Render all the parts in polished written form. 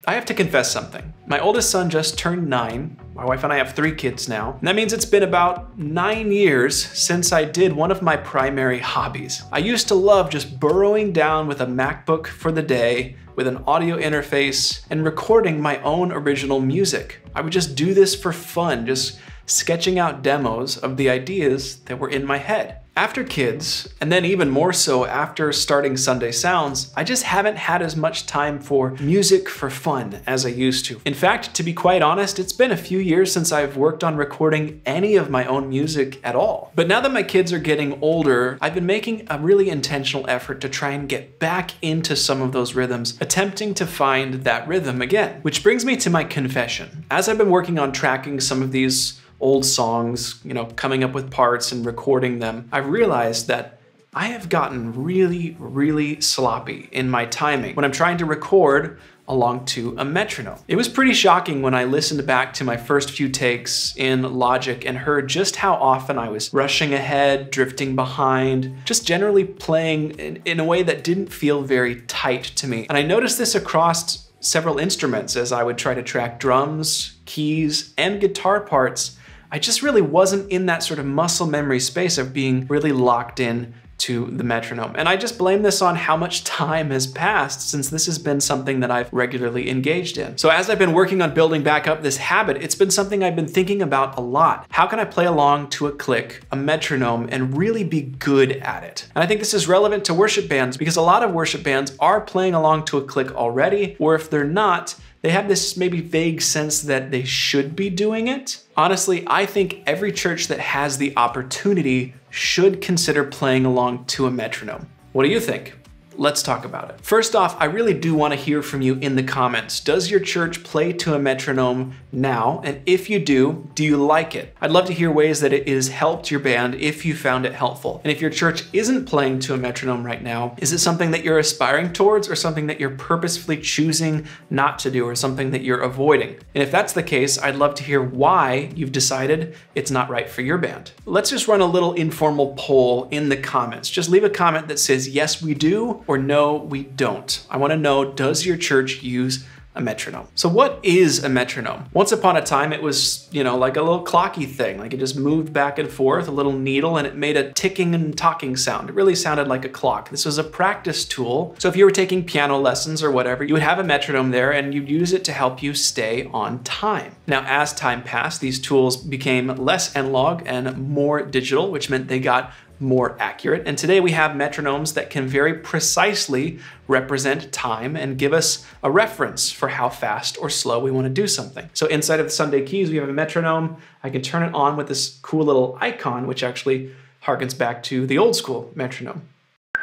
I have to confess something. My oldest son just turned 9. My wife and I have 3 kids now. And that means it's been about 9 years since I did one of my primary hobbies. I used to love just burrowing down with a MacBook for the day, with an audio interface, and recording my own original music. I would just do this for fun, just sketching out demos of the ideas that were in my head. After kids, and then even more so after starting Sunday Sounds, I just haven't had as much time for music for fun as I used to. In fact, to be quite honest, it's been a few years since I've worked on recording any of my own music at all. But now that my kids are getting older, I've been making a really intentional effort to try and get back into some of those rhythms, attempting to find that rhythm again. Which brings me to my confession. As I've been working on tracking some of these old songs, coming up with parts and recording them, I've realized that I have gotten really sloppy in my timing when I'm trying to record along to a metronome. It was pretty shocking when I listened back to my first few takes in Logic and heard just how often I was rushing ahead, drifting behind, just generally playing in a way that didn't feel very tight to me. And I noticed this across several instruments as I would try to track drums, keys, and guitar parts. I just really wasn't in that sort of muscle memory space of being really locked in to the metronome. And I just blame this on how much time has passed since this has been something that I've regularly engaged in. So as I've been working on building back up this habit, it's been something I've been thinking about a lot. How can I play along to a click, a metronome, and really be good at it? And I think this is relevant to worship bands because a lot of worship bands are playing along to a click already, or if they're not, they have this maybe vague sense that they should be doing it. Honestly, I think every church that has the opportunity should consider playing along to a metronome. What do you think? Let's talk about it. First off, I really do want to hear from you in the comments. Does your church play to a metronome now? And if you do you like it? I'd love to hear ways that it has helped your band if you found it helpful. And if your church isn't playing to a metronome right now, is it something that you're aspiring towards or something that you're purposefully choosing not to do or something that you're avoiding? And if that's the case, I'd love to hear why you've decided it's not right for your band. Let's just run a little informal poll in the comments. Just leave a comment that says, yes, we do, or no, we don't. I want to know, does your church use a metronome? So what is a metronome? Once upon a time, it was, like a little clocky thing. Like it just moved back and forth, a little needle, and it made a ticking and talking sound. It really sounded like a clock. This was a practice tool. So if you were taking piano lessons or whatever, you would have a metronome there and you'd use it to help you stay on time. Now, as time passed, these tools became less analog and more digital, which meant they got more accurate. And today we have metronomes that can very precisely represent time and give us a reference for how fast or slow we want to do something. So inside of the Sunday Keys, we have a metronome. I can turn it on with this cool little icon, which actually harkens back to the old school metronome.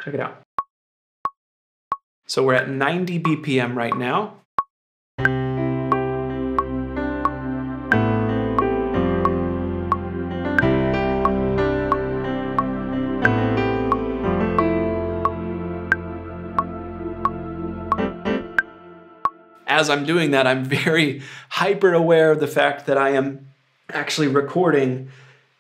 Check it out. So we're at 90 BPM right now. As I'm doing that, I'm very hyper aware of the fact that I am actually recording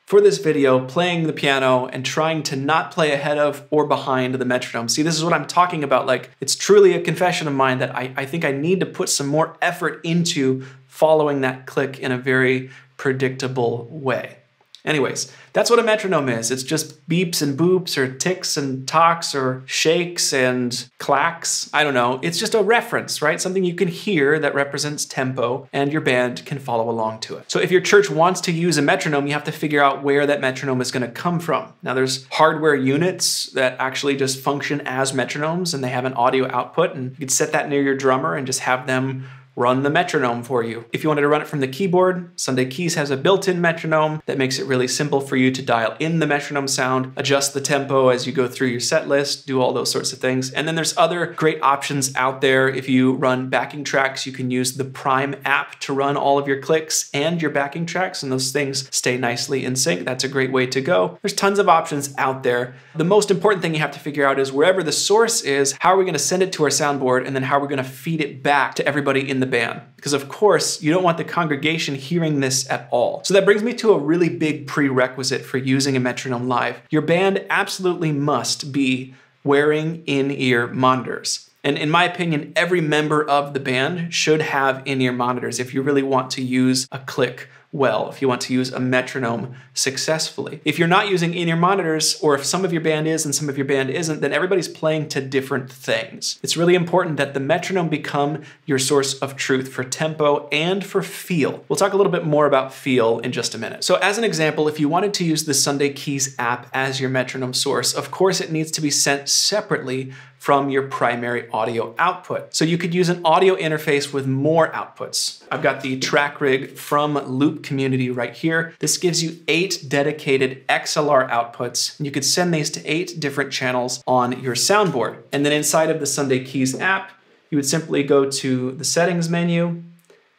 for this video, playing the piano and trying to not play ahead of or behind the metronome. See, this is what I'm talking about. Like, it's truly a confession of mine that I think I need to put some more effort into following that click in a very predictable way. Anyways, that's what a metronome is. It's just beeps and boops or ticks and talks or shakes and clacks. I don't know. It's just a reference, right? Something you can hear that represents tempo and your band can follow along to it. So if your church wants to use a metronome, you have to figure out where that metronome is going to come from. Now there's hardware units that actually just function as metronomes and they have an audio output, and you can set that near your drummer and just have them run the metronome for you. If you wanted to run it from the keyboard, Sunday Keys has a built-in metronome that makes it really simple for you to dial in the metronome sound, adjust the tempo as you go through your set list, do all those sorts of things. And then there's other great options out there. If you run backing tracks, you can use the Prime app to run all of your clicks and your backing tracks, and those things stay nicely in sync. That's a great way to go. There's tons of options out there. The most important thing you have to figure out is wherever the source is, how are we going to send it to our soundboard, and then how are we going to feed it back to everybody in the band? Because of course, you don't want the congregation hearing this at all. So that brings me to a really big prerequisite for using a metronome live. Your band absolutely must be wearing in-ear monitors. And in my opinion, every member of the band should have in-ear monitors if you really want to use a click well, if you want to use a metronome successfully. If you're not using in-ear monitors, or if some of your band is and some of your band isn't, then everybody's playing to different things. It's really important that the metronome become your source of truth for tempo and for feel. We'll talk a little bit more about feel in just a minute. So as an example, if you wanted to use the Sunday Keys app as your metronome source, of course it needs to be sent separately from your primary audio output. So you could use an audio interface with more outputs. I've got the track rig from Loop Community right here. This gives you 8 dedicated XLR outputs. You could send these to 8 different channels on your soundboard. And then inside of the Sunday Keys app, you would simply go to the settings menu,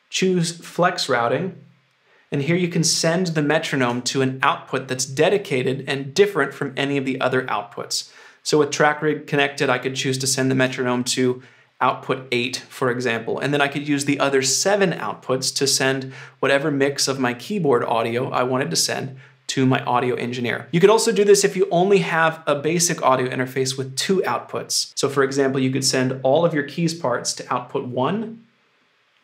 choose flex routing, and here you can send the metronome to an output that's dedicated and different from any of the other outputs. So with track rig connected, I could choose to send the metronome to output 8, for example, and then I could use the other 7 outputs to send whatever mix of my keyboard audio I wanted to send to my audio engineer. You could also do this if you only have a basic audio interface with 2 outputs. So for example, you could send all of your keys parts to output 1,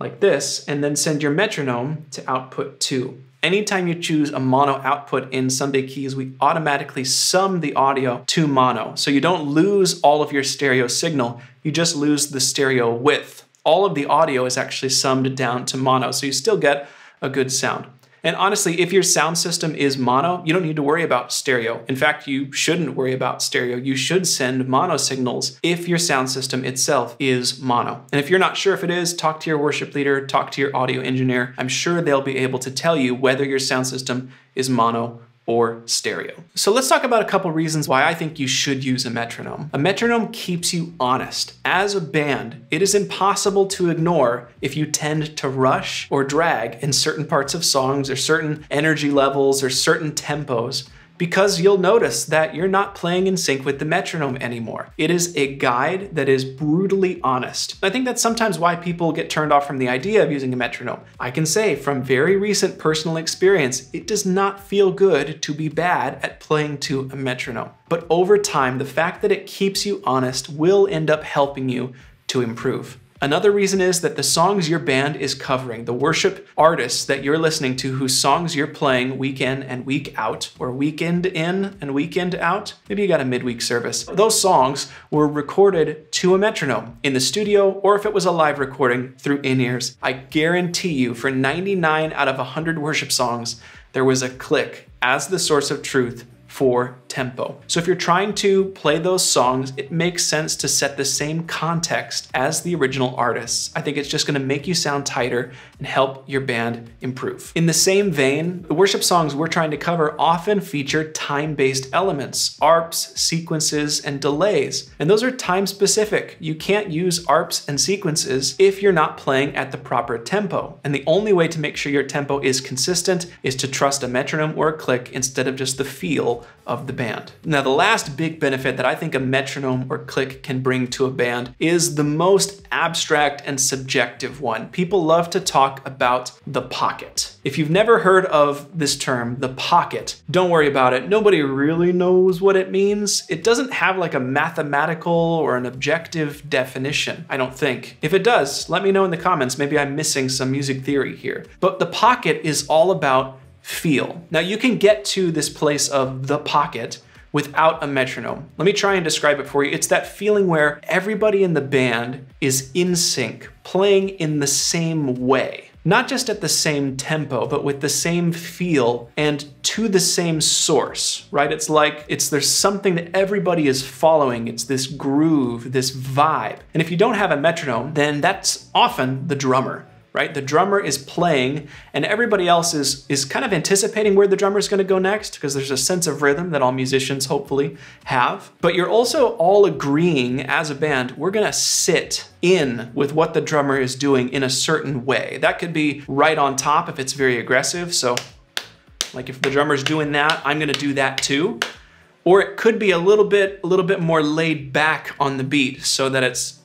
like this, and then send your metronome to output 2. Anytime you choose a mono output in Sunday Keys, we automatically sum the audio to mono. So you don't lose all of your stereo signal, you just lose the stereo width. All of the audio is actually summed down to mono, so you still get a good sound. And honestly, if your sound system is mono, you don't need to worry about stereo. In fact, you shouldn't worry about stereo. You should send mono signals if your sound system itself is mono. And if you're not sure if it is, talk to your worship leader, talk to your audio engineer. I'm sure they'll be able to tell you whether your sound system is mono or stereo. So let's talk about a couple reasons why I think you should use a metronome. A metronome keeps you honest. As a band, it is impossible to ignore if you tend to rush or drag in certain parts of songs or certain energy levels or certain tempos, because you'll notice that you're not playing in sync with the metronome anymore. It is a guide that is brutally honest. I think that's sometimes why people get turned off from the idea of using a metronome. I can say from very recent personal experience, it does not feel good to be bad at playing to a metronome. But over time, the fact that it keeps you honest will end up helping you to improve. Another reason is that the songs your band is covering, the worship artists that you're listening to whose songs you're playing week in and week out, or weekend in and weekend out, maybe you got a midweek service, those songs were recorded to a metronome in the studio, or if it was a live recording through in-ears. I guarantee you for 99 out of 100 worship songs, there was a click as the source of truth for tempo. So if you're trying to play those songs, it makes sense to set the same context as the original artists. I think it's just gonna make you sound tighter and help your band improve. In the same vein, the worship songs we're trying to cover often feature time-based elements, ARPs, sequences, and delays. And those are time-specific. You can't use ARPs and sequences if you're not playing at the proper tempo. And the only way to make sure your tempo is consistent is to trust a metronome or a click instead of just the feel of the band. Now, the last big benefit that I think a metronome or click can bring to a band is the most abstract and subjective one. People love to talk about the pocket. If you've never heard of this term, the pocket, don't worry about it. Nobody really knows what it means. It doesn't have like a mathematical or an objective definition, I don't think. If it does, let me know in the comments. Maybe I'm missing some music theory here. But the pocket is all about feel. Now you can get to this place of the pocket without a metronome. Let me try and describe it for you. It's that feeling where everybody in the band is in sync, playing in the same way. Not just at the same tempo, but with the same feel and to the same source, right? It's like there's something that everybody is following. It's this groove, this vibe. And if you don't have a metronome, then that's often the drummer, right? The drummer is playing and everybody else is kind of anticipating where the drummer is going to go next, because there's a sense of rhythm that all musicians hopefully have. But you're also all agreeing as a band, we're going to sit in with what the drummer is doing in a certain way. That could be right on top if it's very aggressive. So like if the drummer's doing that, I'm going to do that too. Or it could be a little bit more laid back on the beat so that it's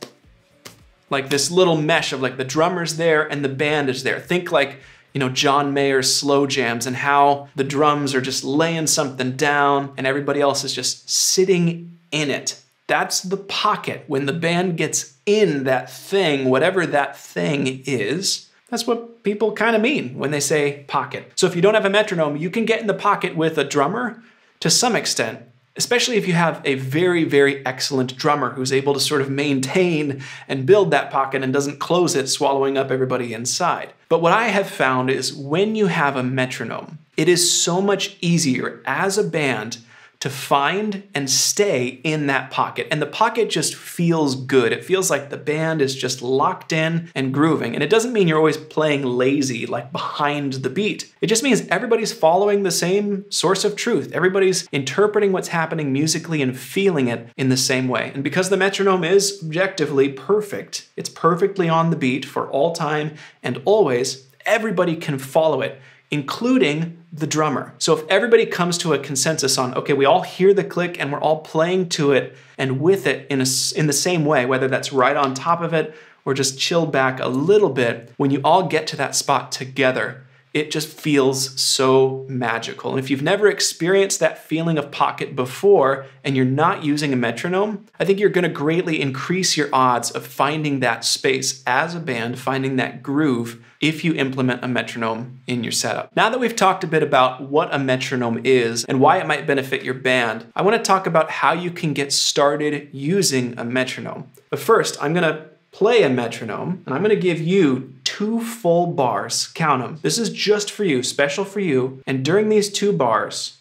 like this little mesh of like the drummer's there and the band is there. Think like, you know, John Mayer's slow jams and how the drums are just laying something down and everybody else is just sitting in it. That's the pocket when the band gets in that thing, whatever that thing is. That's what people kind of mean when they say pocket. So if you don't have a metronome, you can get in the pocket with a drummer to some extent, especially if you have a very, very excellent drummer who's able to sort of maintain and build that pocket and doesn't close it, swallowing up everybody inside. But what I have found is when you have a metronome, it is so much easier as a band to find and stay in that pocket. And the pocket just feels good. It feels like the band is just locked in and grooving. And it doesn't mean you're always playing lazy, like behind the beat. It just means everybody's following the same source of truth. Everybody's interpreting what's happening musically and feeling it in the same way. And because the metronome is objectively perfect, it's perfectly on the beat for all time and always, everybody can follow it, including the drummer. So if everybody comes to a consensus on, okay, we all hear the click and we're all playing to it and with it in the same way, whether that's right on top of it or just chilled back a little bit, when you all get to that spot together, it just feels so magical. And if you've never experienced that feeling of pocket before and you're not using a metronome, I think you're gonna greatly increase your odds of finding that space as a band, finding that groove if you implement a metronome in your setup. Now that we've talked a bit about what a metronome is and why it might benefit your band, I wanna talk about how you can get started using a metronome. But first, I'm gonna play a metronome and I'm gonna give you 2 full bars, count them. This is just for you, special for you. And during these 2 bars,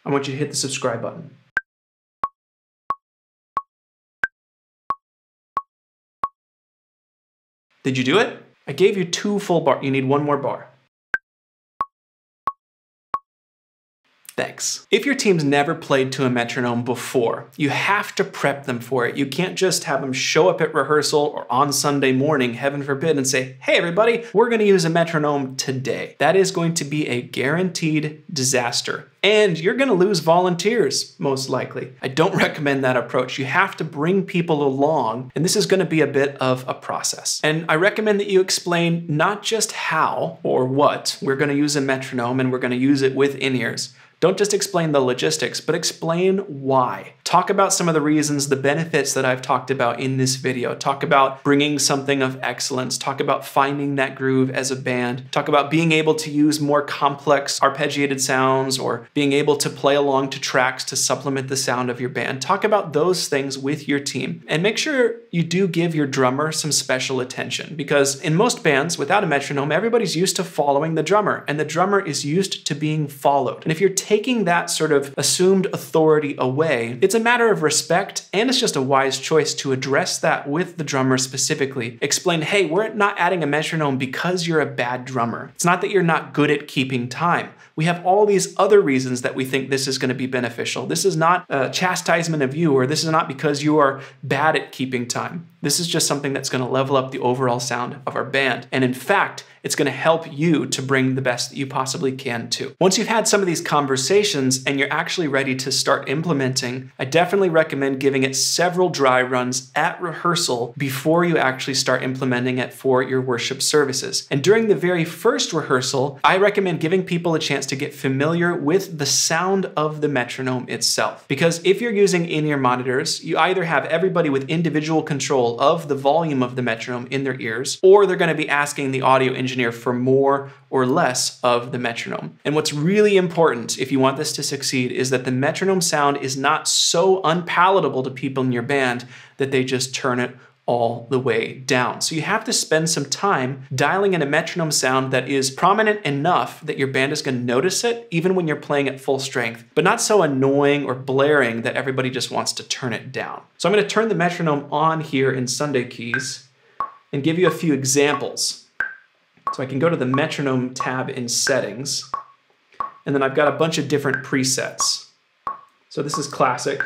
I want you to hit the subscribe button. Did you do it? I gave you 2 full bars. You need 1 more bar. Thanks. If your team's never played to a metronome before, you have to prep them for it. You can't just have them show up at rehearsal or on Sunday morning, heaven forbid, and say, hey everybody, we're gonna use a metronome today. That is going to be a guaranteed disaster. And you're gonna lose volunteers, most likely. I don't recommend that approach. You have to bring people along, and this is gonna be a bit of a process. And I recommend that you explain not just how or what we're gonna use a metronome and we're gonna use it with in-ears. Don't just explain the logistics, but explain why. Talk about some of the reasons, the benefits that I've talked about in this video. Talk about bringing something of excellence. Talk about finding that groove as a band. Talk about being able to use more complex arpeggiated sounds or being able to play along to tracks to supplement the sound of your band. Talk about those things with your team. And make sure you do give your drummer some special attention, because in most bands without a metronome, everybody's used to following the drummer, and the drummer is used to being followed. And if you're taking that sort of assumed authority away, it's a matter of respect, and it's just a wise choice to address that with the drummer specifically. Explain, hey, we're not adding a metronome because you're a bad drummer. It's not that you're not good at keeping time. We have all these other reasons that we think this is going to be beneficial. This is not a chastisement of you, or this is not because you are bad at keeping time. This is just something that's going to level up the overall sound of our band. And in fact, it's going to help you to bring the best that you possibly can too. Once you've had some of these conversations and you're actually ready to start implementing, I definitely recommend giving it several dry runs at rehearsal before you actually start implementing it for your worship services. And during the very first rehearsal, I recommend giving people a chance to get familiar with the sound of the metronome itself. Because if you're using in-ear monitors, you either have everybody with individual control of the volume of the metronome in their ears, or they're going to be asking the audio engineer for more or less of the metronome. And what's really important if you want this to succeed is that the metronome sound is not so unpalatable to people in your band that they just turn it all the way down. So you have to spend some time dialing in a metronome sound that is prominent enough that your band is going to notice it even when you're playing at full strength, but not so annoying or blaring that everybody just wants to turn it down. So I'm going to turn the metronome on here in Sunday keys and give you a few examples. So I can go to the metronome tab in settings, and then I've got a bunch of different presets. So this is classic.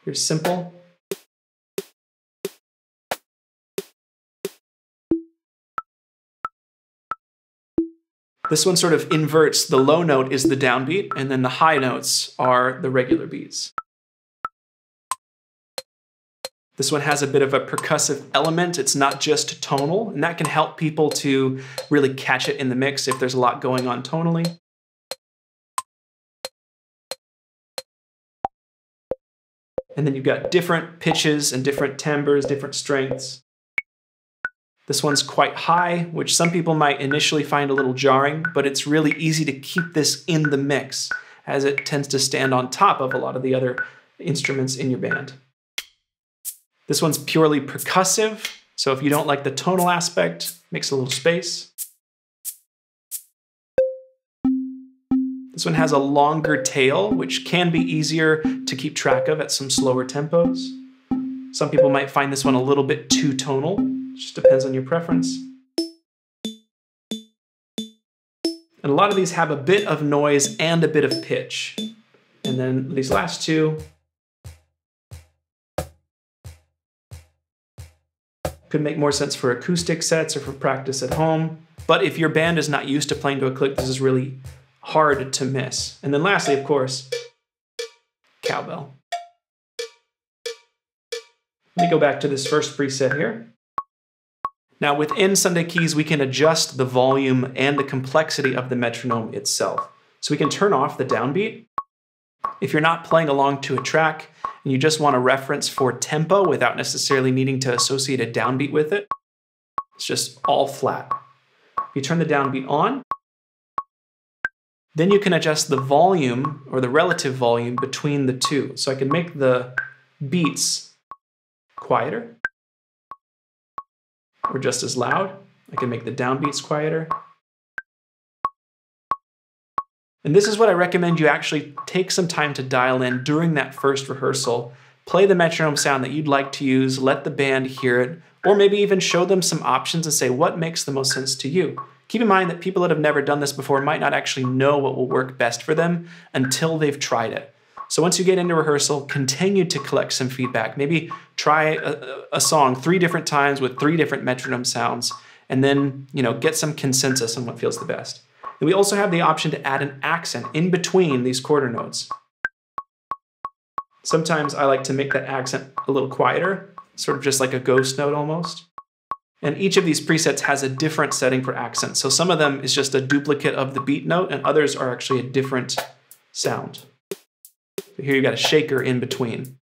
Here's simple. This one sort of inverts. The low note is the downbeat, and then the high notes are the regular beats. This one has a bit of a percussive element. It's not just tonal, and that can help people to really catch it in the mix if there's a lot going on tonally. And then you've got different pitches and different timbres, different strengths. This one's quite high, which some people might initially find a little jarring, but it's really easy to keep this in the mix as it tends to stand on top of a lot of the other instruments in your band. This one's purely percussive, so if you don't like the tonal aspect, makes a little space. This one has a longer tail, which can be easier to keep track of at some slower tempos. Some people might find this one a little bit too tonal. It just depends on your preference. And a lot of these have a bit of noise and a bit of pitch. And then these last two could make more sense for acoustic sets or for practice at home. But if your band is not used to playing to a click, this is really hard to miss. And then lastly, of course, cowbell. Let me go back to this first preset here. Now within Sunday Keys, we can adjust the volume and the complexity of the metronome itself. So we can turn off the downbeat. If you're not playing along to a track and you just want a reference for tempo without necessarily needing to associate a downbeat with it, it's just all flat. If you turn the downbeat on, then you can adjust the volume or the relative volume between the two. So I can make the beats quieter or just as loud. I can make the downbeats quieter. And this is what I recommend you actually take some time to dial in during that first rehearsal. Play the metronome sound that you'd like to use, let the band hear it, or maybe even show them some options and say what makes the most sense to you. Keep in mind that people that have never done this before might not actually know what will work best for them until they've tried it. So once you get into rehearsal, continue to collect some feedback. Maybe try a song 3 different times with 3 different metronome sounds, and then get some consensus on what feels the best. And we also have the option to add an accent in between these quarter notes. Sometimes I like to make that accent a little quieter, sort of just like a ghost note almost. And each of these presets has a different setting for accent. So some of them is just a duplicate of the beat note, and others are actually a different sound. So here you got a shaker in between.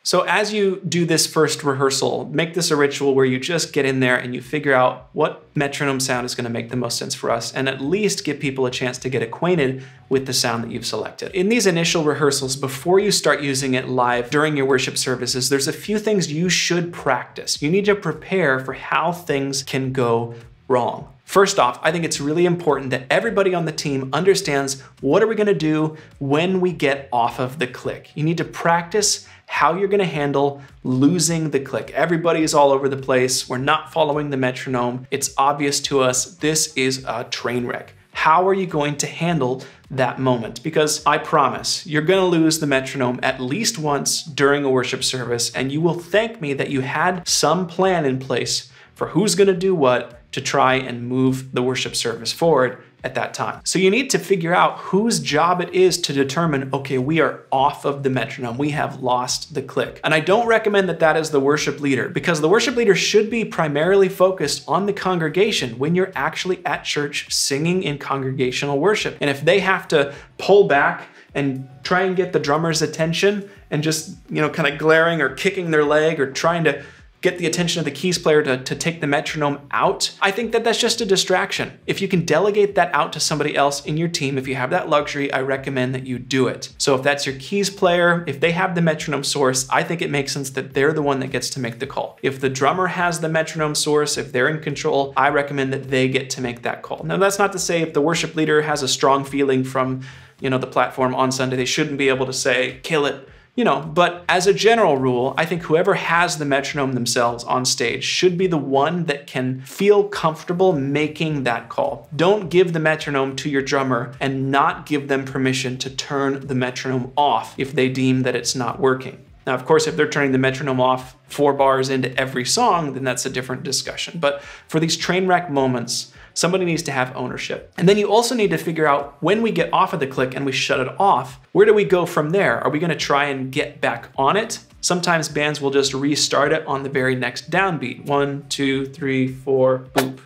So as you do this first rehearsal, make this a ritual where you just get in there and you figure out what metronome sound is going to make the most sense for us, and at least give people a chance to get acquainted with the sound that you've selected. In these initial rehearsals, before you start using it live during your worship services, there's a few things you should practice. You need to prepare for how things can go wrong. First off, I think it's really important that everybody on the team understands what are we going to do when we get off of the click. You need to practice how you're going to handle losing the click. Everybody is all over the place. We're not following the metronome. It's obvious to us this is a train wreck. How are you going to handle that moment? Because I promise you're going to lose the metronome at least once during a worship service, and you will thank me that you had some plan in place for who's going to do what to try and move the worship service forward at that time. So you need to figure out whose job it is to determine, okay, we are off of the metronome, we have lost the click. And I don't recommend that that is the worship leader, because the worship leader should be primarily focused on the congregation when you're actually at church singing in congregational worship. And if they have to pull back and try and get the drummer's attention and just, kind of glaring or kicking their leg or trying to get the attention of the keys player to take the metronome out, I think that that's just a distraction. If you can delegate that out to somebody else in your team, if you have that luxury, I recommend that you do it. So if that's your keys player, if they have the metronome source, I think it makes sense that they're the one that gets to make the call. If the drummer has the metronome source, if they're in control, I recommend that they get to make that call. Now that's not to say if the worship leader has a strong feeling from, the platform on Sunday, they shouldn't be able to say, kill it. But as a general rule, I think whoever has the metronome themselves on stage should be the one that can feel comfortable making that call. Don't give the metronome to your drummer and not give them permission to turn the metronome off if they deem that it's not working. Now, of course, if they're turning the metronome off 4 bars into every song, then that's a different discussion. But for these train wreck moments, somebody needs to have ownership. And then you also need to figure out when we get off of the click and we shut it off, where do we go from there? Are we going to try and get back on it? Sometimes bands will just restart it on the very next downbeat. 1, 2, 3, 4, boop.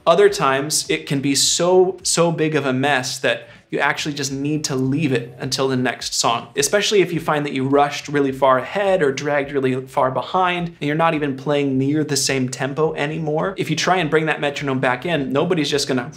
Other times it can be so big of a mess that You actually just need to leave it until the next song, especially if you find that you rushed really far ahead or dragged really far behind and you're not even playing near the same tempo anymore. If you try and bring that metronome back in, nobody's just gonna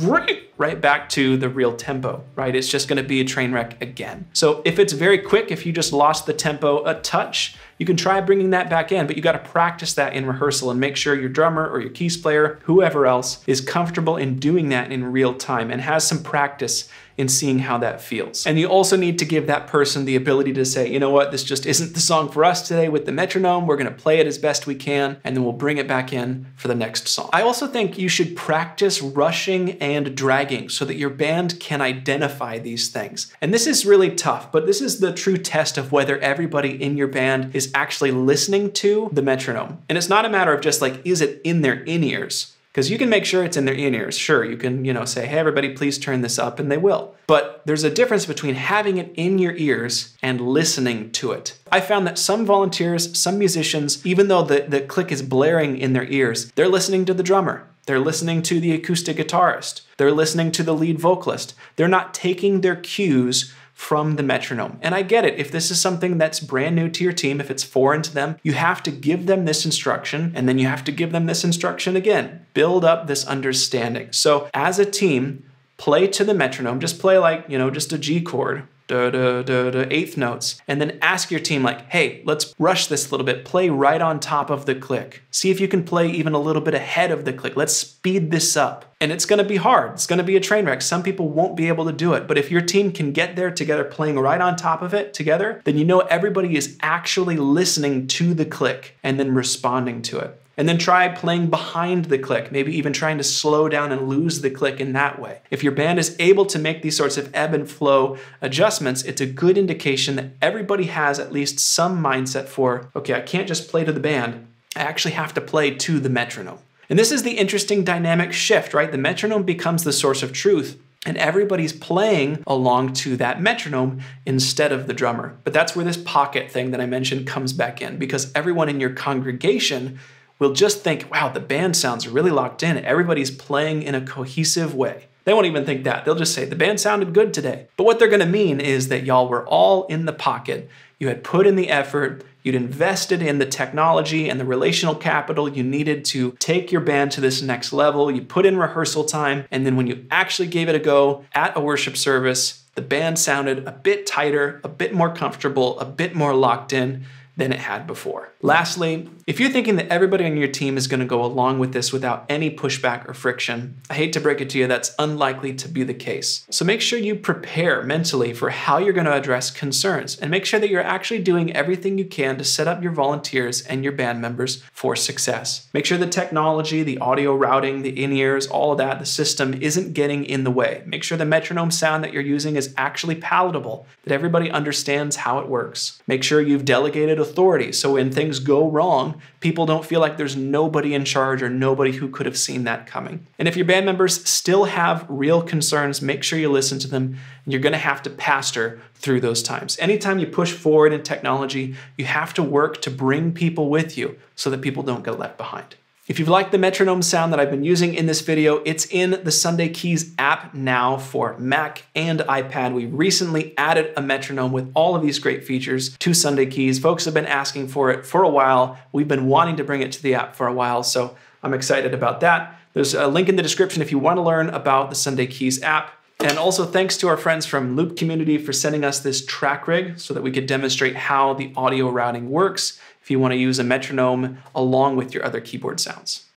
right back to the real tempo, right? It's just gonna be a train wreck again. So if it's very quick, if you just lost the tempo a touch, you can try bringing that back in, but you gotta practice that in rehearsal and make sure your drummer or your keys player, whoever else, is comfortable in doing that in real time and has some practice in seeing how that feels. And you also need to give that person the ability to say, you know what, this just isn't the song for us today with the metronome. We're gonna play it as best we can, and then we'll bring it back in for the next song. I also think you should practice rushing and dragging so that your band can identify these things. And this is really tough, but this is the true test of whether everybody in your band is actually listening to the metronome. And it's not a matter of just like, is it in their in-ears? Because you can make sure it's in their in-ears. Sure, you can, say, hey, everybody, please turn this up, and they will. But there's a difference between having it in your ears and listening to it. I found that some volunteers, some musicians, even though the click is blaring in their ears, they're listening to the drummer. They're listening to the acoustic guitarist. They're listening to the lead vocalist. They're not taking their cues from the metronome. And I get it, if this is something that's brand new to your team, if it's foreign to them, you have to give them this instruction, and then you have to give them this instruction again. Build up this understanding. So as a team, play to the metronome, just play like, just a G chord, da da da da, eighth notes, and then ask your team like, hey, let's rush this a little bit, play right on top of the click. See if you can play even a little bit ahead of the click. Let's speed this up. And it's gonna be hard, it's gonna be a train wreck. Some people won't be able to do it, but if your team can get there together playing right on top of it together, then you know everybody is actually listening to the click and then responding to it. And then try playing behind the click, maybe even trying to slow down and lose the click in that way. If your band is able to make these sorts of ebb and flow adjustments, it's a good indication that everybody has at least some mindset for, okay, I can't just play to the band, I actually have to play to the metronome. And this is the interesting dynamic shift, right? The metronome becomes the source of truth, and everybody's playing along to that metronome instead of the drummer. But that's where this pocket thing that I mentioned comes back in, because everyone in your congregation will just think, wow, the band sounds really locked in. Everybody's playing in a cohesive way. They won't even think that. They'll just say, the band sounded good today. But what they're gonna mean is that y'all were all in the pocket. You had put in the effort, you'd invested in the technology and the relational capital you needed to take your band to this next level. You put in rehearsal time, and then when you actually gave it a go at a worship service, the band sounded a bit tighter, a bit more comfortable, a bit more locked in than it had before. Lastly, if you're thinking that everybody on your team is gonna go along with this without any pushback or friction, I hate to break it to you, that's unlikely to be the case. So make sure you prepare mentally for how you're gonna address concerns, and make sure that you're actually doing everything you can to set up your volunteers and your band members for success. Make sure the technology, the audio routing, the in-ears, all of that, the system isn't getting in the way. Make sure the metronome sound that you're using is actually palatable, that everybody understands how it works. Make sure you've delegated authority, so when things go wrong, people don't feel like there's nobody in charge or nobody who could have seen that coming. And if your band members still have real concerns, make sure you listen to them, and you're gonna have to pastor through those times. Anytime you push forward in technology, you have to work to bring people with you so that people don't get left behind. If you've liked the metronome sound that I've been using in this video, it's in the Sunday Keys app now for Mac and iPad. We recently added a metronome with all of these great features to Sunday Keys. Folks have been asking for it for a while. We've been wanting to bring it to the app for a while, so I'm excited about that. There's a link in the description if you want to learn about the Sunday Keys app. And also thanks to our friends from Loop Community for sending us this track rig so that we could demonstrate how the audio routing works if you want to use a metronome along with your other keyboard sounds.